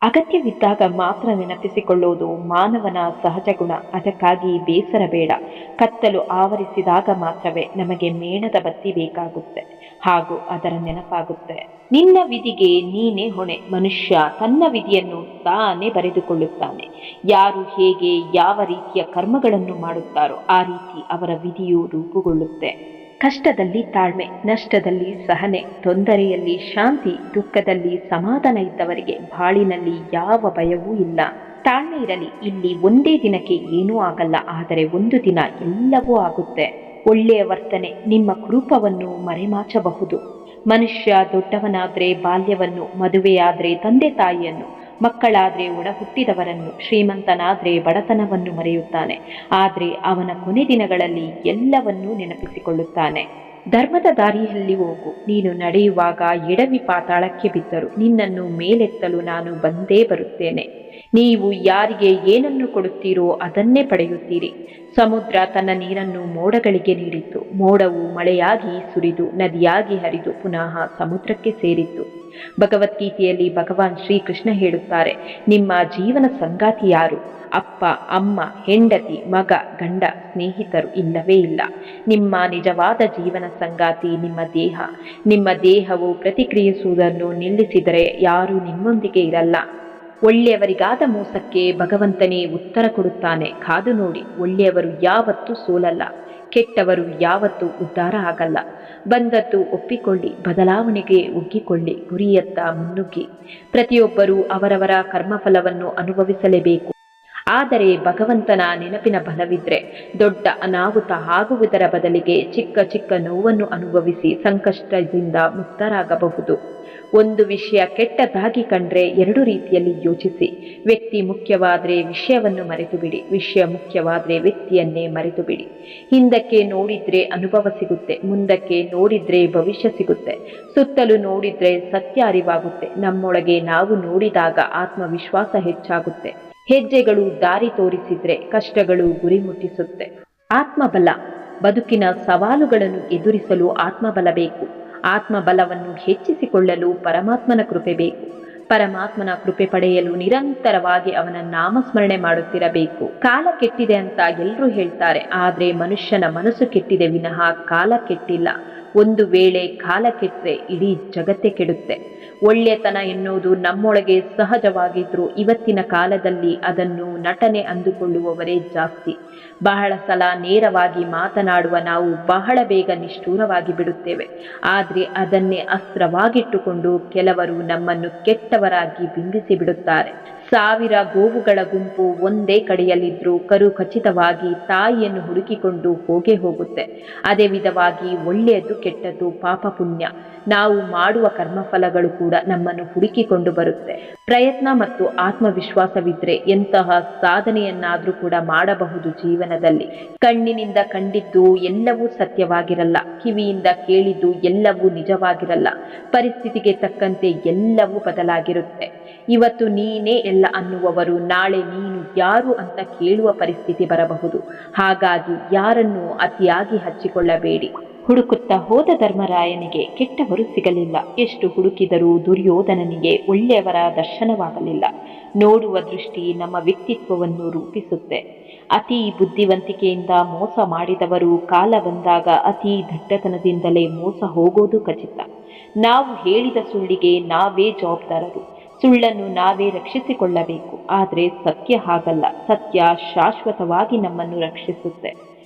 ಅಗತ್ಯವಿದ್ದಾಗ ಮಾತ್ರ ನೆನಪಿಸಿಕೊಳ್ಳುವುದು ಮಾನವನ ಸಹಜ ಗುಣ. ಅದಕ್ಕಾಗಿ ಬೇಸರ ಬೇಡ. ಕತ್ತಲು ಆವರಿಸಿದಾಗ ಮಾತ್ರವೇ ನಮಗೆ ಮೇಣದ ಬತ್ತಿ ಬೇಕಾಗುತ್ತೆ ಹಾಗೂ ಅದರ ನೆನಪಾಗುತ್ತೆ. ನಿನ್ನ ವಿಧಿಗೆ ನೀನೇ ಹೊಣೆ. ಮನುಷ್ಯ ತನ್ನ ವಿಧಿಯನ್ನು ತಾನೇ ಬರೆದುಕೊಳ್ಳುತ್ತಾನೆ. ಯಾರು ಹೇಗೆ ಯಾವ ರೀತಿಯ ಕರ್ಮಗಳನ್ನು ಮಾಡುತ್ತಾರೋ ಆ ರೀತಿ ಅವರ ವಿಧಿಯು ರೂಪುಗೊಳ್ಳುತ್ತೆ. ಕಷ್ಟದಲ್ಲಿ ತಾಳ್ಮೆ, ನಷ್ಟದಲ್ಲಿ ಸಹನೆ, ತೊಂದರೆಯಲ್ಲಿ ಶಾಂತಿ, ದುಃಖದಲ್ಲಿ ಸಮಾಧಾನ ಇದ್ದವರಿಗೆ ಬಾಳಿನಲ್ಲಿ ಯಾವ ಭಯವೂ ಇಲ್ಲ. ತಾಳ್ಮೆ ಇರಲಿ. ಇಲ್ಲಿ ಒಂದೇ ದಿನಕ್ಕೆ ಏನೂ ಆಗಲ್ಲ, ಆದರೆ ಒಂದು ದಿನ ಎಲ್ಲವೂ ಆಗುತ್ತೆ. ಒಳ್ಳೆಯ ವರ್ತನೆ ನಿಮ್ಮ ಕುರೂಪವನ್ನು ಮರೆಮಾಚಬಹುದು. ಮನುಷ್ಯ ದೊಡ್ಡವನಾದ್ರೆ ಬಾಲ್ಯವನ್ನು, ಮದುವೆಯಾದ್ರೆ ತಂದೆ ತಾಯಿಯನ್ನು, ಮಕ್ಕಳಾದ್ರೆ ಒಡ ಹುಟ್ಟಿದವರನ್ನು, ಶ್ರೀಮಂತನಾದ್ರೆ ಬಡತನವನ್ನು ಮರೆಯುತ್ತಾನೆ. ಆದರೆ ಅವನ ಕೊನೆ ದಿನಗಳಲ್ಲಿ ಎಲ್ಲವನ್ನೂ ನೆನಪಿಸಿಕೊಳ್ಳುತ್ತಾನೆ. ಧರ್ಮದ ದಾರಿಯಲ್ಲಿ ಹೋಗು. ನೀನು ನಡೆಯುವಾಗ ಎಡವಿ ಪಾತಾಳಕ್ಕೆ ಬಿದ್ದರು ನಿನ್ನನ್ನು ಮೇಲೆತ್ತಲು ನಾನು ಬಂದೇ ಬರುತ್ತೇನೆ. ನೀವು ಯಾರಿಗೆ ಏನನ್ನು ಕೊಡುತ್ತೀರೋ ಅದನ್ನೇ ಪಡೆಯುತ್ತೀರಿ. ಸಮುದ್ರ ತನ್ನ ನೀರನ್ನು ಮೋಡಗಳಿಗೆ ನೀಡಿತ್ತು. ಮೋಡವು ಮಳೆಯಾಗಿ ಸುರಿದು ನದಿಯಾಗಿ ಹರಿದು ಪುನಃ ಸಮುದ್ರಕ್ಕೆ ಸೇರಿತ್ತು. ಭಗವದ್ಗೀತೆಯಲ್ಲಿ ಭಗವಾನ್ ಶ್ರೀಕೃಷ್ಣ ಹೇಳುತ್ತಾರೆ, ನಿಮ್ಮ ಜೀವನ ಸಂಗಾತಿ ಯಾರು? ಅಪ್ಪ, ಅಮ್ಮ, ಹೆಂಡತಿ, ಮಗ, ಗಂಡ, ಸ್ನೇಹಿತರು ಇಲ್ಲವೇ ಇಲ್ಲ. ನಿಮ್ಮ ನಿಜವಾದ ಜೀವನ ಸಂಗಾತಿ ನಿಮ್ಮ ದೇಹ. ನಿಮ್ಮ ದೇಹವು ಪ್ರತಿಕ್ರಿಯಿಸುವುದನ್ನು ನಿಲ್ಲಿಸಿದರೆ ಯಾರೂ ನಿಮ್ಮೊಂದಿಗೆ ಇರಲ್ಲ. ಒಳ್ಳೆಯವರಿಗಾದ ಮೋಸಕ್ಕೆ ಭಗವಂತನೇ ಉತ್ತರ ಕೊಡುತ್ತಾನೆ. ಕಾದು ನೋಡಿ. ಒಳ್ಳೆಯವರು ಯಾವತ್ತೂ ಸೋಲಲ್ಲ, ಕೆಟ್ಟವರು ಯಾವತ್ತೂ ಉದ್ಧಾರ ಆಗಲ್ಲ. ಬಂದದ್ದು ಒಪ್ಪಿಕೊಳ್ಳಿ, ಬದಲಾವಣೆಗೆ ಒಗ್ಗಿಕೊಳ್ಳಿ, ಗುರಿಯತ್ತ ಮುನ್ನುಗ್ಗಿ. ಪ್ರತಿಯೊಬ್ಬರೂ ಅವರವರ ಕರ್ಮಫಲವನ್ನು ಅನುಭವಿಸಲೇಬೇಕು. ಆದರೆ ಭಗವಂತನ ನೆನಪಿನ ಬಲವಿದ್ರೆ ದೊಡ್ಡ ಅನಾಹುತ ಆಗುವುದರ ಬದಲಿಗೆ ಚಿಕ್ಕ ಚಿಕ್ಕ ನೋವನ್ನು ಅನುಭವಿಸಿ ಸಂಕಷ್ಟದಿಂದ ಮುಕ್ತರಾಗಬಹುದು. ಒಂದು ವಿಷಯ ಕೆಟ್ಟದಾಗಿ ಕಂಡ್ರೆ ಎರಡು ರೀತಿಯಲ್ಲಿ ಯೋಚಿಸಿ. ವ್ಯಕ್ತಿ ಮುಖ್ಯವಾದರೆ ವಿಷಯವನ್ನು ಮರೆತು ಬಿಡಿ, ವಿಷಯ ಮುಖ್ಯವಾದರೆ ವ್ಯಕ್ತಿಯನ್ನೇ ಮರೆತು ಬಿಡಿ. ಹಿಂದಕ್ಕೆ ನೋಡಿದ್ರೆ ಅನುಭವ ಸಿಗುತ್ತೆ, ಮುಂದಕ್ಕೆ ನೋಡಿದ್ರೆ ಭವಿಷ್ಯ ಸಿಗುತ್ತೆ, ಸುತ್ತಲೂ ನೋಡಿದ್ರೆ ಸತ್ಯ ಅರಿವಾಗುತ್ತೆ. ನಮ್ಮೊಳಗೆ ನಾವು ನೋಡಿದಾಗ ಆತ್ಮವಿಶ್ವಾಸ ಹೆಚ್ಚಾಗುತ್ತೆ. ಹೆಜ್ಜೆಗಳು ದಾರಿ ತೋರಿಸಿದ್ರೆ ಕಷ್ಟಗಳು ಗುರಿ ಮುಟ್ಟಿಸುತ್ತೆ. ಆತ್ಮಬಲ. ಬದುಕಿನ ಸವಾಲುಗಳನ್ನು ಎದುರಿಸಲು ಆತ್ಮಬಲ ಬೇಕು. ಆತ್ಮಬಲವನ್ನು ಹೆಚ್ಚಿಸಿಕೊಳ್ಳಲು ಪರಮಾತ್ಮನ ಕೃಪೆ ಬೇಕು. ಪರಮಾತ್ಮನ ಕೃಪೆ ಪಡೆಯಲು ನಿರಂತರವಾಗಿ ಅವನ ನಾಮಸ್ಮರಣೆ ಮಾಡುತ್ತಿರಬೇಕು. ಕಾಲ ಕೆಟ್ಟಿದೆ ಅಂತ ಎಲ್ಲರೂ ಹೇಳ್ತಾರೆ, ಆದರೆ ಮನುಷ್ಯನ ಮನಸ್ಸು ಕೆಟ್ಟಿದೆ ವಿನಃ ಕಾಲ ಕೆಟ್ಟಿಲ್ಲ. ಒಂದು ವೇಳೆ ಕಾಲ ಕೆಟ್ಟರೆ ಇಡೀ ಜಗತ್ತೇ ಕೆಡುತ್ತೆ. ಒಳ್ಳೆತನ ಎನ್ನುವುದು ನಮ್ಮೊಳಗೆ ಸಹಜವಾಗಿದ್ರೂ ಇವತ್ತಿನ ಕಾಲದಲ್ಲಿ ಅದನ್ನು ನಟನೆ ಅಂದುಕೊಳ್ಳುವವರೇ ಜಾಸ್ತಿ. ಬಹಳ ಸಲ ನೇರವಾಗಿ ಮಾತನಾಡುವ ನಾವು ಬಹಳ ಬೇಗ ನಿಷ್ಠೂರವಾಗಿ ಬಿಡುತ್ತೇವೆ. ಆದರೆ ಅದನ್ನೇ ಅಸ್ತ್ರವಾಗಿಟ್ಟುಕೊಂಡು ಕೆಲವರು ನಮ್ಮನ್ನು ಕೆಟ್ಟವರಾಗಿ ಬಿಂಬಿಸಿ ಬಿಡುತ್ತಾರೆ. 1000 ಗೋವುಗಳ ಗುಂಪು ಒಂದೇ ಕಡೆಯಲ್ಲಿದ್ರೂ ಕರು ಖಚಿತವಾಗಿ ತಾಯಿಯನ್ನು ಹುಡುಕಿಕೊಂಡು ಹೋಗುತ್ತೆ. ಅದೇ ವಿಧವಾಗಿ ಒಳ್ಳೆಯದು ಕೆಟ್ಟದ್ದು, ಪಾಪ ಪುಣ್ಯ, ನಾವು ಮಾಡುವ ಕರ್ಮಫಲಗಳು ಕೂಡ ನಮ್ಮನ್ನು ಹುಡುಕಿಕೊಂಡು ಬರುತ್ತೆ. ಪ್ರಯತ್ನ ಮತ್ತು ಆತ್ಮವಿಶ್ವಾಸವಿದ್ರೆ ಎಂತಹ ಸಾಧನೆಯನ್ನಾದರೂ ಕೂಡ ಮಾಡಬಹುದು ಜೀವನದಲ್ಲಿ. ಕಣ್ಣಿನಿಂದ ಕಂಡಿದ್ದು ಎಲ್ಲವೂ ಸತ್ಯವಾಗಿರಲ್ಲ, ಕಿವಿಯಿಂದ ಕೇಳಿದ್ದು ಎಲ್ಲವೂ ನಿಜವಾಗಿರಲ್ಲ. ಪರಿಸ್ಥಿತಿಗೆ ತಕ್ಕಂತೆ ಎಲ್ಲವೂ ಬದಲಾಗಿರುತ್ತೆ. ಇವತ್ತು ನೀನೇ ಎಲ್ಲ ಅನ್ನುವವರು ನಾಳೆ ನೀನು ಯಾರು ಅಂತ ಕೇಳುವ ಪರಿಸ್ಥಿತಿ ಬರಬಹುದು. ಹಾಗಾಗಿ ಯಾರನ್ನೂ ಅತಿಯಾಗಿ ಹಚ್ಚಿಕೊಳ್ಳಬೇಡಿ. ಹುಡುಕುತ್ತಾ ಹೋದ ಧರ್ಮರಾಯನಿಗೆ ಕೆಟ್ಟವರು ಸಿಗಲಿಲ್ಲ. ಎಷ್ಟು ಹುಡುಕಿದರೂ ದುರ್ಯೋಧನನಿಗೆ ಒಳ್ಳೆಯವರ ದರ್ಶನವಾಗಲಿಲ್ಲ. ನೋಡುವ ದೃಷ್ಟಿ ನಮ್ಮ ವ್ಯಕ್ತಿತ್ವವನ್ನು ರೂಪಿಸುತ್ತೆ. ಅತಿ ಬುದ್ಧಿವಂತಿಕೆಯಿಂದ ಮೋಸ ಮಾಡಿದವರು ಕಾಲ ಬಂದಾಗ ಅತಿ ದಡ್ಡತನದಿಂದಲೇ ಮೋಸ ಹೋಗೋದು ಖಚಿತ. ನಾವು ಹೇಳಿದ ಸುಳ್ಳಿಗೆ ನಾವೇ ಜವಾಬ್ದಾರರು. ಸುಳ್ಳನ್ನು ನಾವೇ ರಕ್ಷಿಸಿಕೊಳ್ಳಬೇಕು. ಆದರೆ ಸತ್ಯ ಹಾಗಲ್ಲ. ಸತ್ಯ ಶಾಶ್ವತವಾಗಿ ನಮ್ಮನ್ನು ರಕ್ಷಿಸುತ್ತೆ.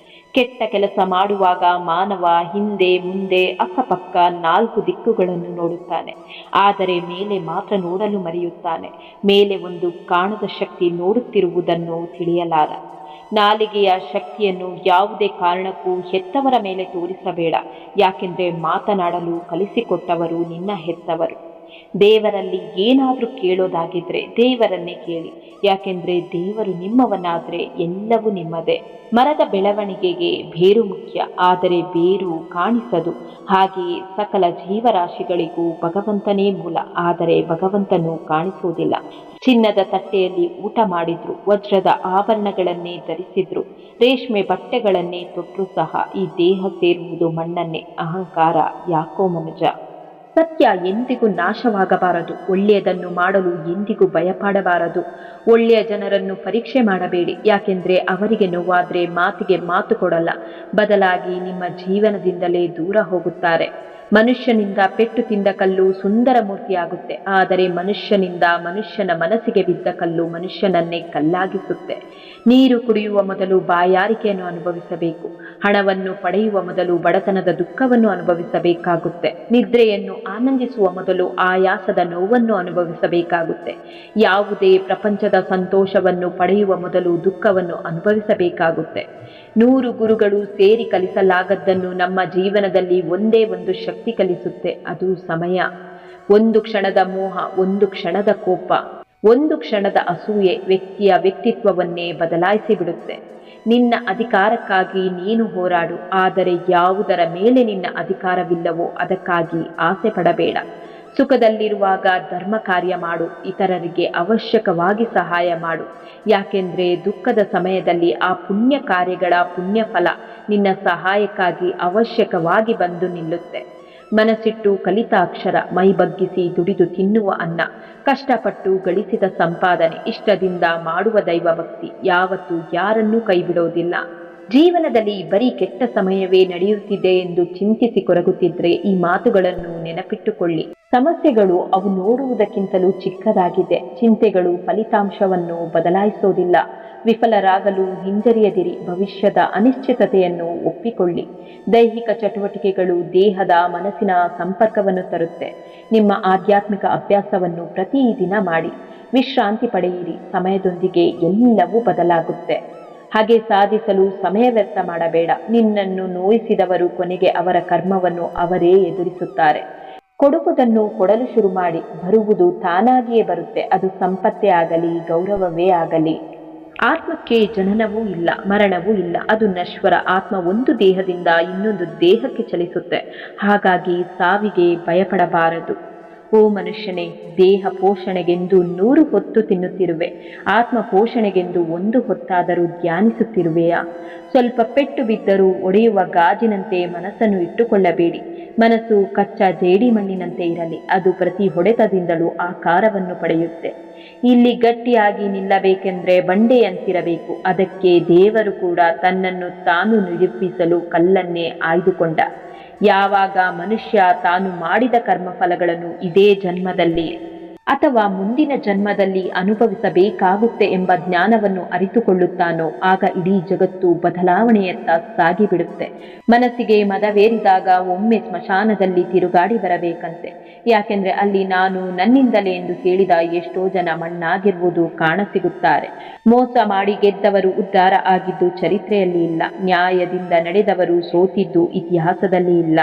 ಕೆಟ್ಟ ಕೆಲಸ ಮಾಡುವಾಗ ಮಾನವ ಹಿಂದೆ ಮುಂದೆ ಅಕ್ಕಪಕ್ಕ 4 ದಿಕ್ಕುಗಳನ್ನು ನೋಡುತ್ತಾನೆ. ಆದರೆ ಮೇಲೆ ಮಾತ್ರ ನೋಡಲು ಮರೆಯುತ್ತಾನೆ. ಮೇಲೆ ಒಂದು ಕಾಣದ ಶಕ್ತಿ ನೋಡುತ್ತಿರುವುದನ್ನು ತಿಳಿಯಲಾರ. ನಾಲಿಗೆಯ ಶಕ್ತಿಯನ್ನು ಯಾವುದೇ ಕಾರಣಕ್ಕೂ ಹೆತ್ತವರ ಮೇಲೆ ತೋರಿಸಬೇಡ. ಯಾಕೆಂದರೆ ಮಾತನಾಡಲು ಕಲಿಸಿಕೊಟ್ಟವರು ನಿನ್ನ ಹೆತ್ತವರು. ದೇವರಲ್ಲಿ ಏನಾದರೂ ಕೇಳೋದಾಗಿದ್ರೆ ದೇವರನ್ನೇ ಕೇಳಿ. ಯಾಕೆಂದರೆ ದೇವರು ನಿಮ್ಮವನಾದರೆ ಎಲ್ಲವೂ ನಿಮ್ಮದೇ. ಮರದ ಬೆಳವಣಿಗೆಗೆ ಬೇರು ಮುಖ್ಯ, ಆದರೆ ಬೇರು ಕಾಣಿಸದು. ಹಾಗೆಯೇ ಸಕಲ ಜೀವರಾಶಿಗಳಿಗೂ ಭಗವಂತನೇ ಮೂಲ, ಆದರೆ ಭಗವಂತನು ಕಾಣಿಸುವುದಿಲ್ಲ. ಚಿನ್ನದ ತಟ್ಟೆಯಲ್ಲಿ ಊಟ ಮಾಡಿದ್ರು, ವಜ್ರದ ಆಭರಣಗಳನ್ನೇ ಧರಿಸಿದ್ರು, ರೇಷ್ಮೆ ಬಟ್ಟೆಗಳನ್ನೇ ತೊಟ್ಟರೂ ಸಹ ಈ ದೇಹ ಸೇರುವುದು ಮಣ್ಣನ್ನೇ. ಅಹಂಕಾರ ಯಾಕೋ ಮನುಜ. ಸತ್ಯ ಎಂದಿಗೂ ನಾಶವಾಗಬಾರದು. ಒಳ್ಳೆಯದನ್ನು ಮಾಡಲು ಎಂದಿಗೂ ಭಯಪಡಬಾರದು. ಒಳ್ಳೆಯ ಜನರನ್ನು ಪರೀಕ್ಷೆ ಮಾಡಬೇಡಿ, ಯಾಕೆಂದ್ರೆ ಅವರಿಗೆ ನೋವಾದ್ರೆ ಮಾತಿಗೆ ಮಾತು ಕೊಡಲ್ಲ, ಬದಲಾಗಿ ನಿಮ್ಮ ಜೀವನದಿಂದಲೇ ದೂರ ಹೋಗುತ್ತಾರೆ. ಮನುಷ್ಯನಿಂದ ಪೆಟ್ಟು ತಿಂದ ಕಲ್ಲು ಸುಂದರ ಮೂರ್ತಿಯಾಗುತ್ತೆ, ಆದರೆ ಮನುಷ್ಯನ ಮನಸ್ಸಿಗೆ ಬಿದ್ದ ಕಲ್ಲು ಮನುಷ್ಯನನ್ನೇ ಕಲ್ಲಾಗಿಸುತ್ತೆ. ನೀರು ಕುಡಿಯುವ ಮೊದಲು ಬಾಯಾರಿಕೆಯನ್ನು ಅನುಭವಿಸಬೇಕು. ಹಣವನ್ನು ಪಡೆಯುವ ಮೊದಲು ಬಡತನದ ದುಃಖವನ್ನು ಅನುಭವಿಸಬೇಕಾಗುತ್ತೆ. ನಿದ್ರೆಯನ್ನು ಆನಂದಿಸುವ ಮೊದಲು ಆಯಾಸದ ನೋವನ್ನು ಅನುಭವಿಸಬೇಕಾಗುತ್ತೆ. ಯಾವುದೇ ಪ್ರಪಂಚದ ಸಂತೋಷವನ್ನು ಪಡೆಯುವ ಮೊದಲು ದುಃಖವನ್ನು ಅನುಭವಿಸಬೇಕಾಗುತ್ತೆ. 100 ಗುರುಗಳು ಸೇರಿ ಕಲಿಸಲಾಗದ್ದನ್ನು ನಮ್ಮ ಜೀವನದಲ್ಲಿ ಒಂದೇ ಒಂದು ಶಕ್ತಿ ಕಲಿಸುತ್ತೆ, ಅದು ಸಮಯ. ಒಂದು ಕ್ಷಣದ ಮೋಹ, ಒಂದು ಕ್ಷಣದ ಕೋಪ, ಒಂದು ಕ್ಷಣದ ಅಸೂಯೆ ವ್ಯಕ್ತಿಯ ವ್ಯಕ್ತಿತ್ವವನ್ನೇ ಬದಲಾಯಿಸಿ ಬಿಡುತ್ತೆ. ನಿನ್ನ ಅಧಿಕಾರಕ್ಕಾಗಿ ನೀನು ಹೋರಾಡು, ಆದರೆ ಯಾವುದರ ಮೇಲೆ ನಿನ್ನ ಅಧಿಕಾರವಿಲ್ಲವೋ ಅದಕ್ಕಾಗಿ ಆಸೆ ಪಡಬೇಡ. ಸುಖದಲ್ಲಿರುವಾಗ ಧರ್ಮ ಕಾರ್ಯ ಮಾಡು, ಇತರರಿಗೆ ಅವಶ್ಯಕವಾಗಿ ಸಹಾಯ ಮಾಡು. ಯಾಕೆಂದ್ರೆ ದುಃಖದ ಸಮಯದಲ್ಲಿ ಆ ಪುಣ್ಯ ಕಾರ್ಯಗಳ ಪುಣ್ಯ ಫಲ ನಿನ್ನ ಸಹಾಯಕ್ಕಾಗಿ ಅವಶ್ಯಕವಾಗಿ ಬಂದು ನಿಲ್ಲುತ್ತೆ. ಮನಸ್ಸಿಟ್ಟು ಕಲಿತ ಅಕ್ಷರ, ಮೈ ಬಗ್ಗಿಸಿ ದುಡಿದು ತಿನ್ನುವ ಅನ್ನ, ಕಷ್ಟಪಟ್ಟು ಗಳಿಸಿದ ಸಂಪಾದನೆ, ಇಷ್ಟದಿಂದ ಮಾಡುವ ದೈವ ಭಕ್ತಿ ಯಾವತ್ತೂ ಯಾರನ್ನೂ ಕೈಬಿಡೋದಿಲ್ಲ. ಜೀವನದಲ್ಲಿ ಬರೀ ಕೆಟ್ಟ ಸಮಯವೇ ನಡೆಯುತ್ತಿದೆ ಎಂದು ಚಿಂತಿಸಿ ಕೊರಗುತ್ತಿದ್ರೆ ಈ ಮಾತುಗಳನ್ನು ನೆನಪಿಟ್ಟುಕೊಳ್ಳಿ. ಸಮಸ್ಯೆಗಳು ಅವು ನೋಡುವುದಕ್ಕಿಂತಲೂ ಚಿಕ್ಕದಾಗಿದೆ. ಚಿಂತೆಗಳು ಫಲಿತಾಂಶವನ್ನು ಬದಲಾಯಿಸೋದಿಲ್ಲ. ವಿಫಲರಾಗಲು ಹಿಂಜರಿಯದಿರಿ. ಭವಿಷ್ಯದ ಅನಿಶ್ಚಿತತೆಯನ್ನು ಒಪ್ಪಿಕೊಳ್ಳಿ. ದೈಹಿಕ ಚಟುವಟಿಕೆಗಳು ದೇಹದ ಮನಸ್ಸಿನ ಸಂಪರ್ಕವನ್ನು ತರುತ್ತೆ. ನಿಮ್ಮ ಆಧ್ಯಾತ್ಮಿಕ ಅಭ್ಯಾಸವನ್ನು ಪ್ರತಿದಿನ ಮಾಡಿ. ವಿಶ್ರಾಂತಿ ಪಡೆಯಿರಿ. ಸಮಯದೊಂದಿಗೆ ಎಲ್ಲವೂ ಬದಲಾಗುತ್ತೆ. ಹಾಗೆ ಸಾಧಿಸಲು ಸಮಯ ವ್ಯರ್ಥ ಮಾಡಬೇಡ. ನಿನ್ನನ್ನು ನೋಯಿಸಿದವರು ಕೊನೆಗೆ ಅವರ ಕರ್ಮವನ್ನು ಅವರೇ ಎದುರಿಸುತ್ತಾರೆ. ಕೊಡುವುದನ್ನು ಕೊಡಲು ಶುರು ಮಾಡಿ, ಬರುವುದು ತಾನಾಗಿಯೇ ಬರುತ್ತೆ. ಅದು ಸಂಪತ್ತೇ ಆಗಲಿ, ಗೌರವವೇ ಆಗಲಿ. ಆತ್ಮಕ್ಕೆ ಜನನವೂ ಇಲ್ಲ, ಮರಣವೂ ಇಲ್ಲ. ಅದು ನಶ್ವರ. ಆತ್ಮ ಒಂದು ದೇಹದಿಂದ ಇನ್ನೊಂದು ದೇಹಕ್ಕೆ ಚಲಿಸುತ್ತೆ. ಹಾಗಾಗಿ ಸಾವಿಗೆ ಭಯಪಡಬಾರದು. ಓ ಮನುಷ್ಯನೇ, ದೇಹ ಪೋಷಣೆಗೆಂದು 100 ಹೊತ್ತು ತಿನ್ನುತ್ತಿರುವೆ, ಆತ್ಮ ಪೋಷಣೆಗೆಂದು 1 ಹೊತ್ತಾದರೂ ಧ್ಯಾನಿಸುತ್ತಿರುವೆಯಾ? ಸ್ವಲ್ಪ ಪೆಟ್ಟು ಬಿದ್ದರೂ ಒಡೆಯುವ ಗಾಜಿನಂತೆ ಮನಸ್ಸನ್ನು ಇಟ್ಟುಕೊಳ್ಳಬೇಡಿ. ಮನಸ್ಸು ಕಚ್ಚಾ ಜೇಡಿ ಮಣ್ಣಿನಂತೆ ಇರಲಿ, ಅದು ಪ್ರತಿ ಹೊಡೆತದಿಂದಲೂ ಆಕಾರವನ್ನು ಪಡೆಯುತ್ತೆ. ಇಲ್ಲಿ ಗಟ್ಟಿಯಾಗಿ ನಿಲ್ಲಬೇಕೆಂದ್ರೆ ಬಂಡೆಯಂತಿರಬೇಕು. ಅದಕ್ಕೆ ದೇವರು ಕೂಡ ತನ್ನನ್ನು ತಾನು ನಿರೂಪಿಸಲು ಕಲ್ಲನ್ನೇ ಆಯ್ದುಕೊಂಡ. ಯಾವಾಗ ಮನುಷ್ಯ ತಾನು ಮಾಡಿದ ಕರ್ಮಫಲಗಳನ್ನು ಇದೇ ಜನ್ಮದಲ್ಲಿ ಅಥವಾ ಮುಂದಿನ ಜನ್ಮದಲ್ಲಿ ಅನುಭವಿಸಬೇಕಾಗುತ್ತೆ ಎಂಬ ಜ್ಞಾನವನ್ನು ಅರಿತುಕೊಳ್ಳುತ್ತಾನೋ ಆಗ ಇಡೀ ಜಗತ್ತು ಬದಲಾವಣೆಯತ್ತ ಸಾಗಿಬಿಡುತ್ತೆ. ಮನಸ್ಸಿಗೆ ಮದವೇರಿದಾಗ ಒಮ್ಮೆ ಸ್ಮಶಾನದಲ್ಲಿ ತಿರುಗಾಡಿ ಬರಬೇಕಂತೆ. ಯಾಕೆಂದ್ರೆ ಅಲ್ಲಿ ನಾನು ನನ್ನಿಂದಲೇ ಎಂದು ಹೇಳಿದ ಎಷ್ಟೋ ಜನ ಮಣ್ಣಾಗಿರುವುದು ಕಾಣಸಿಗುತ್ತಾರೆ. ಮೋಸ ಮಾಡಿ ಗೆದ್ದವರು ಉದ್ಧಾರ ಆಗಿದ್ದು ಚರಿತ್ರೆಯಲ್ಲಿ ಇಲ್ಲ. ನ್ಯಾಯದಿಂದ ನಡೆದವರು ಸೋತಿದ್ದು ಇತಿಹಾಸದಲ್ಲಿ ಇಲ್ಲ.